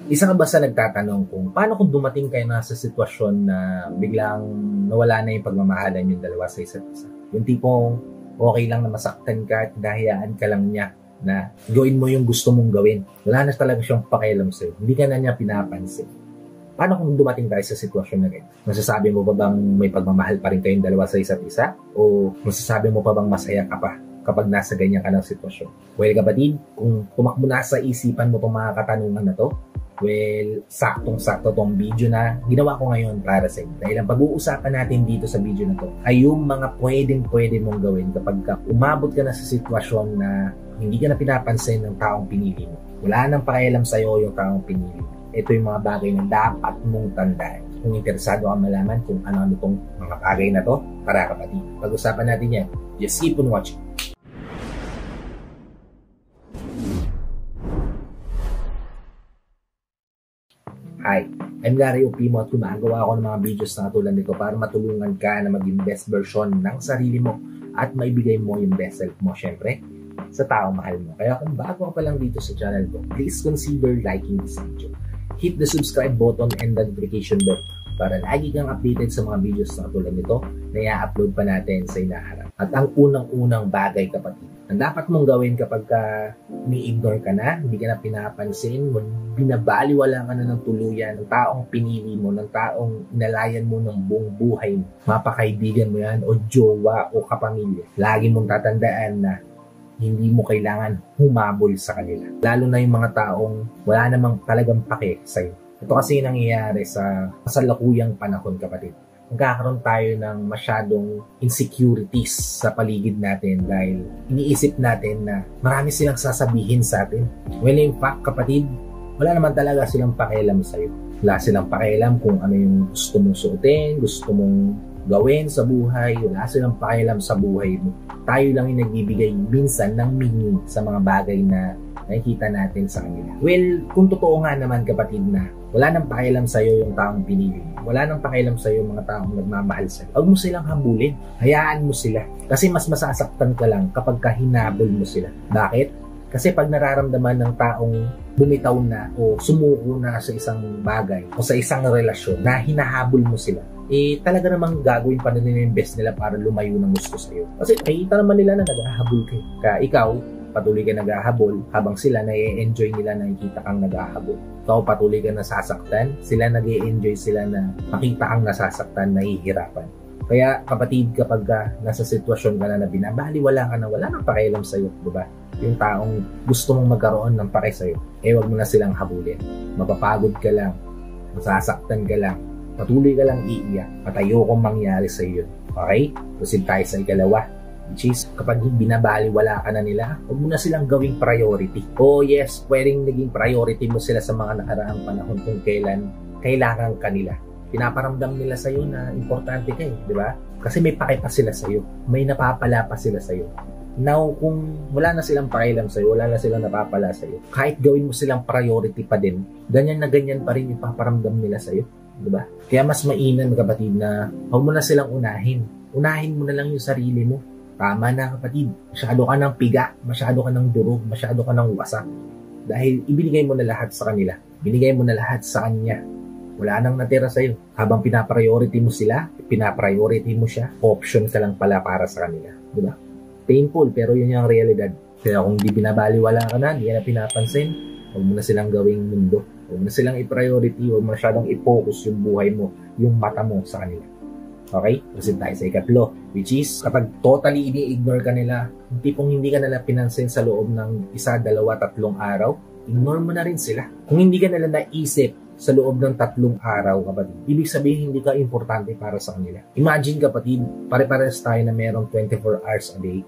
Isa ka ba sa nagtatanong kung paano kung dumating kayo na sa sitwasyon na biglang nawala na yung pagmamahalan yung dalawa sa isa't isa? Yung tipong okay lang na masaktan ka at hinahayaan ka lang niya na gawin mo yung gusto mong gawin. Wala na talaga siyang pakialam sa'yo. Hindi ka na niya pinapansin. Paano kung dumating tayo sa sitwasyon na ganyan? Masasabi mo ba bang may pagmamahal pa rin kayong dalawa sa isa't isa? O masasabi mo pa bang masaya ka pa kapag nasa ganyan ka ng sitwasyon? Well, kapatid, kung tumakbo na sa isipan mo itong mga katanungan na to, well, saktong-sakto tong video na ginawa ko ngayon para sa inyo. Dahil ang pag-uusapan natin dito sa video na to ay yung mga pwede mong gawin kapag umabot ka na sa sitwasyon na hindi ka na pinapansin ng taong pinili mo. Wala nang pakialam sa'yo yung taong pinili mo. Ito yung mga bagay na dapat mong tandaan. Kung interesado ka malaman kung ano-ano tong mga bagay na to, para kapatid. Pag-usapan natin yan. Just keep on watching. Hi, I'm Gary Opimo at gumagawa ako ng mga videos na katulad nito para matulungan ka na maging best version ng sarili mo at maibigay mo yung best self mo, syempre, sa taong mahal mo. Kaya kung bago ka pa lang dito sa channel ko, please consider liking this video. Hit the subscribe button and the notification bell para lagi kang updated sa mga videos na katulad nito na i-upload pa natin sa inaharap. At ang unang-unang bagay, kapatid, ang dapat mong gawin kapag ni-ignore ka na, hindi ka na pinapansin, binabaliwala ka na ng tuluyan ng taong pinili mo, ng taong inalayan mo ng buong buhay mo, mapakaibigan mo yan, o jowa, o kapamilya. Lagi mong tatandaan na hindi mo kailangan humabol sa kanila. Lalo na yung mga taong wala namang talagang pake sa'yo. Ito kasi yung nangyayari sa kasalukuyang panahon, kapatid. Magkakaroon tayo ng masyadong insecurities sa paligid natin dahil iniisip natin na marami silang sasabihin sa atin. Well, in fact, kapatid, wala naman talaga silang pakialam sa'yo. Wala silang pakialam kung ano yung gusto mong suotin, gusto mong gawin sa buhay. Wala silang pakialam sa buhay mo. Tayo lang yung nagbibigay minsan ng meaning sa mga bagay na nakikita natin sa kanila. Well, kung totoo nga naman, kapatid, na wala nang pakialam sa'yo yung taong pinili. Wala nang pakialam sa'yo yung mga taong nagmamahal sa'yo. Huwag mo silang habulin. Hayaan mo sila. Kasi mas masasaktan ka lang kapag hinabol mo sila. Bakit? Kasi pag nararamdaman ng taong bumitaw na o sumuko na sa isang bagay o sa isang relasyon na hinahabol mo sila, talaga namang gagawin pa nila yung best nila para lumayo ng gusto sa'yo. Kasi nakikita naman nila na naghahabol kayo. Kaya ikaw, patuloy ka naghahabol habang sila na-enjoy nila na nakikita kang naghahabol. Ikaw patuloy ka nasasaktan, sila nag-enjoy sila na makita kang nasasaktan, nahihirapan. Kaya kapatid, kapag nasa sitwasyon ka na binabaliwala ka na, wala nang pakialam sa'yo, diba? Yung taong gusto mong magkaroon ng pake sa'yo, wag mo na silang habulin. Mapapagod ka lang, masasaktan ka lang, patuloy ka lang iiyak at ayokong mangyari sa iyo. Okay? Proceed tayo sa ikalawa, which is kapag binabaliwala ka na nila, huwag mo na silang gawing priority. Oh yes, pwedeng naging priority mo sila sa mga nakaraang panahon kung kailan kailangan kanila. Pinaparamdam nila sa iyo na importante ka, di ba? Kasi may pake pa sila sa iyo, may napapala pa sila sa iyo. Now, kung wala na silang pakialam sa'yo, wala na silang napapala sa'yo, kahit gawin mo silang priority pa din, ganyan na ganyan pa rin ipaparamdam nila sa'yo. Diba? Kaya mas mainam, kapatid, na huwag mo na silang unahin. Unahin mo na lang yung sarili mo. Tama na, kapatid. Masyado ka ng piga, masyado ka ng durog, masyado ka ng wasak. Dahil ibinigay mo na lahat sa kanila. Binigay mo na lahat sa kanya. Wala nang natira sa'yo. Habang pinapriority mo sila, pinapriority mo siya, option ka lang pala para sa kanila. Diba? Painful, pero yun yung realidad. Kaya kung di binabaliwala ka na, di ka na pinapansin, huwag mo na silang gawing mundo. Huwag mo na silang i-priority, huwag mo masyadong i-focus yung buhay mo, yung mata mo sa kanila. Okay? Proceed tayo sa ikatlo, which is, kapag totally ini-ignore ka nila, tipong hindi ka nila pinansin sa loob ng 1, 2, 3 araw, ignore mo na rin sila. Kung hindi ka nila naisip sa loob ng 3 araw, kapatid, ibig sabihin hindi ka importante para sa kanila. Imagine, kapatid, pare-pares tayo na merong 24 hours a day.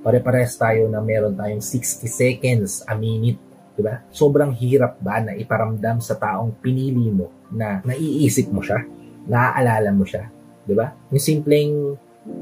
Pare-pares tayo na meron tayong 60 seconds a minute. Diba? Sobrang hirap ba na iparamdam sa taong pinili mo na naiisip mo siya, naaalala mo siya, diba? Yung simpleng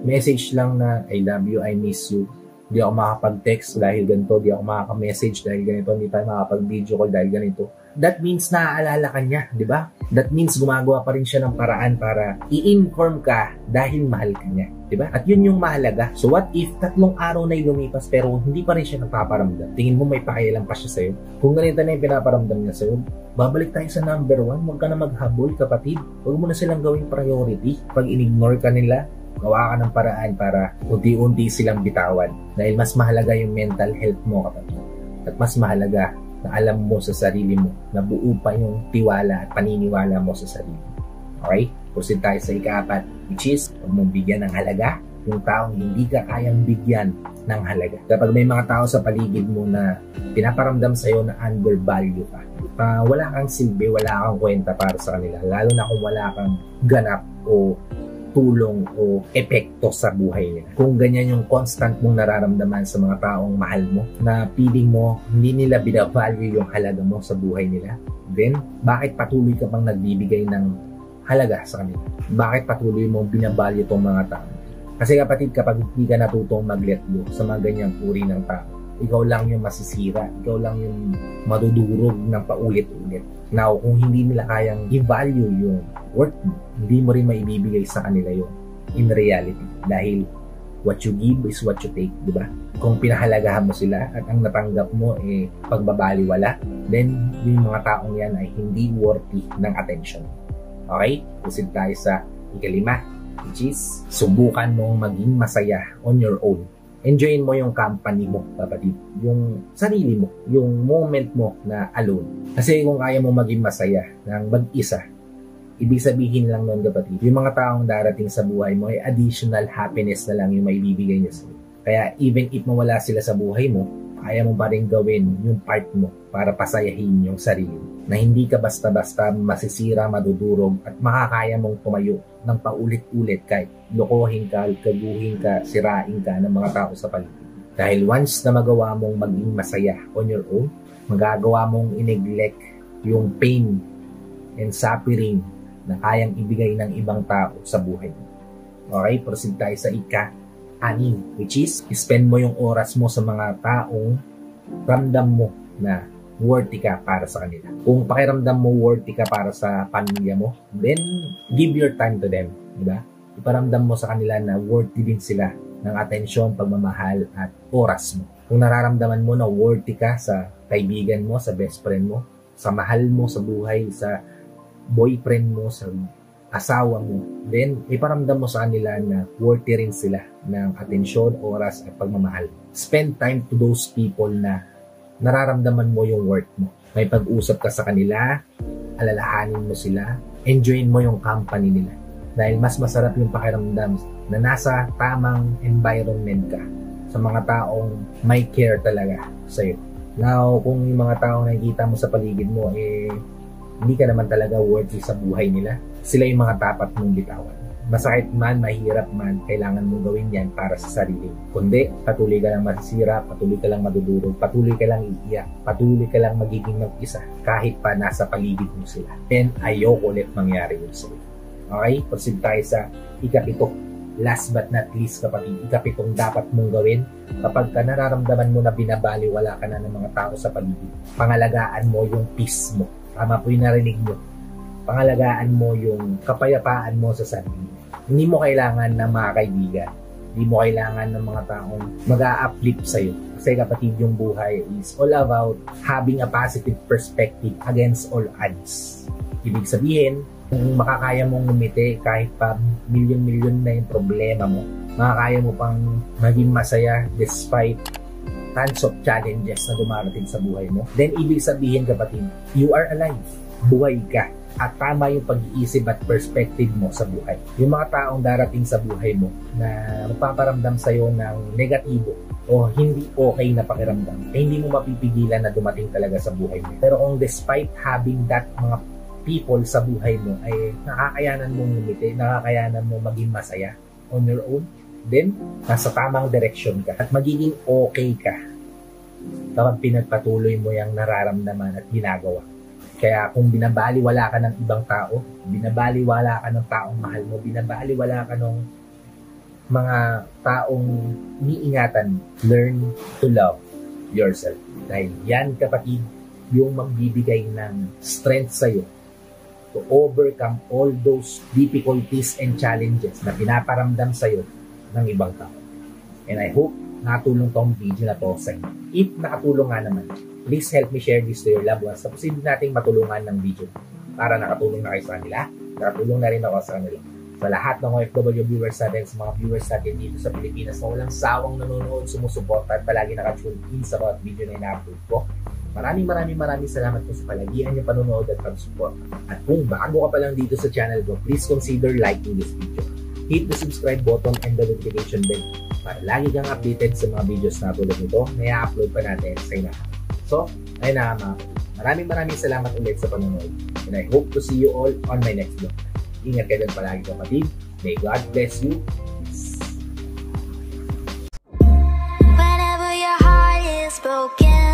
message lang na I love you, I miss you, di ako makapag-text dahil ganito, di ako makaka-message dahil ganito, hindi tayo makapag-video call dahil ganito. that means naaalala ka niya, di ba? That means gumagawa pa rin siya ng paraan para i-inform ka dahil mahal ka niya, di ba? At yun yung mahalaga. So what if 3 araw na lumipas pero hindi pa rin siya nagpaparamdam? Tingin mo may pakialam pa siya sa'yo? Kung ganito na yung pinaparamdam niya sa'yo, babalik tayo sa number 1. Huwag ka na maghabol, kapatid. Huwag mo na silang gawing priority. Pag in-ignore ka nila, gawa ka ng paraan para unti-unti silang bitawan. Dahil mas mahalaga yung mental health mo, kapatid. At mas mahalaga na alam mo sa sarili mo na buo pa yung tiwala at paniniwala mo sa sarili mo. Okay? Proceed tayo sa ika-4, which is huwag mong bigyan ng halaga yung taong hindi ka kayang bigyan ng halaga. Kapag may mga tao sa paligid mo na pinaparamdam sa'yo na undervalue ka, wala kang silbi, wala kang kwenta para sa kanila, lalo na kung wala kang ganap o tulong o epekto sa buhay nila. Kung ganyan yung constant mong nararamdaman sa mga taong mahal mo, na feeling mo hindi nila binavalue yung halaga mo sa buhay nila, then bakit patuloy ka pang nagbibigay ng halaga sa kanila? Bakit patuloy mong binavalue tong mga tao? Kasi kapatid, kapag hindi ka natutong mag-let go sa mga ganyang uri ng tao, ikaw lang yung masisira, ikaw lang yung madudurog ng paulit-ulit. Now, kung hindi nila kayang i-value yung worth mo, hindi mo rin maibibigay sa kanila yun in reality. Dahil what you give is what you take, di ba? Kung pinahalagahan mo sila at ang natanggap mo pagbabaliwala, then yung mga taong yan ay hindi worthy ng attention. Okay? Proceed tayo sa ika-5, which is subukan mong maging masaya on your own. Enjoyin mo yung company mo, kapatid. Yung sarili mo, yung moment mo na alone. Kasi kung kaya mo maging masaya ng mag-isa, ibig sabihin lang nun, kapatid, yung mga taong darating sa buhay mo ay additional happiness na lang yung maibibigay niya sa'yo. Kaya even if mawala sila sa buhay mo, kaya mo pa rin gawin yung part mo para pasayahin yung sarili mo. Na hindi ka basta-basta masisira, madudurog at makakaya mong tumayo ng paulit-ulit kahit lokohin ka, kaguhin ka, sirain ka ng mga tao sa paligid. Dahil once na magawa mong maging masaya on your own, magagawa mong i-neglect yung pain and suffering na kayang ibigay ng ibang tao sa buhay mo. Okay, proceed tayo sa ika-6, which is spend mo yung oras mo sa mga taong ramdam mo na worthy ka para sa kanila. Kung pakiramdam mo worthy ka para sa pamilya mo, then give your time to them, di ba? Iparamdam mo sa kanila na worthy din sila ng atensyon, pagmamahal at oras mo. Kung nararamdaman mo na worthy ka sa kaibigan mo, sa best friend mo, sa mahal mo sa buhay, sa boyfriend mo, sa asawa mo, then iparamdam mo sa kanila na worthy rin sila ng atensyon, oras at pagmamahal. Spend time to those people na nararamdaman mo yung worth mo. May pag-usap ka sa kanila, alalahanin mo sila, enjoyin mo yung company nila. Dahil mas masarap yung pakiramdam na nasa tamang environment ka sa mga taong may care talaga sa'yo. Now, kung yung mga taong nakikita mo sa paligid mo, hindi ka naman talaga worthy sa buhay nila, sila yung mga dapat mong bitawan. Masakit man, mahirap man, kailangan mong gawin yan para sa sarili. Kundi, patuloy ka lang masisira, patuloy ka lang madudurog, patuloy ka lang iiyak, patuloy ka lang magiging mag-isa kahit pa nasa paligid mo sila. Then, ayoko ulit mangyari yun sa'yo. Okay? Proceed tayo sa ika-7. Last but not least, kapatid, ika-7 dapat mong gawin kapag ka nararamdaman mo na binabaliwala ka na ng mga tao sa paligid. Pangalagaan mo yung peace mo. Tama po yung narinig mo. Pangalagaan mo yung kapayapaan mo sa sarili. Hindi mo kailangan ng mga kaibigan. Hindi mo kailangan ng mga taong mag-a-uplift sa'yo. Kasi kapatid, yung buhay is all about having a positive perspective against all odds. Ibig sabihin, kung makakaya mong ngumiti kahit pa milyon-milyon na yung problema mo, makakaya mo pang maging masaya despite tons of challenges na dumarating sa buhay mo, then ibig sabihin, kapatid, you are alive. Buhay ka. At tama yung pag-iisip at perspective mo sa buhay. Yung mga taong darating sa buhay mo na magpaparamdam sa'yo ng negatibo o hindi okay na pakiramdam, hindi mo mapipigilan na dumating talaga sa buhay mo. Pero kung despite having that mga people sa buhay mo ay nakakayanan mong lumiti, nakakayanan mo maging masaya on your own, then nasa tamang direction ka at magiging okay ka kapag pinagpatuloy mo yung nararamdaman at ginagawa. Kaya kung binabaliwala ka ng ibang tao, binabaliwala ka ng taong mahal mo, binabaliwala ka ng mga taong iniingatan, learn to love yourself. Dahil yan, kapatid, yung magbibigay ng strength sa'yo to overcome all those difficulties and challenges na pinaparamdam sa'yo ng ibang tao. And I hope nakatulong tong video na to sa inyo. If nakatulong nga naman, please help me share this to your loved ones. Tapos hindi nating matulungan ng video para nakatulong na kayo sa kanila. Nakatulong na rin ako sa kanila. Sa lahat ng OFW viewers natin, sa mga viewers natin dito sa Pilipinas na walang sawang nanonood, sumusuporta at palagi nakatune in sa mga video na ina-upload ko. Maraming salamat po sa palagian yung panonood at pag-support. At kung bago ka pa lang dito sa channel ko, please consider liking this video. Hit the subscribe button and the notification bell para lagi kang updated sa mga videos na tulad nito na i-upload pa natin sa inyo. So, ayun na mga. Maraming salamat ulit sa panonood. And I hope to see you all on my next vlog. Ingat kayo din palagi kapatid. May God bless you. Whenever your heart is broken,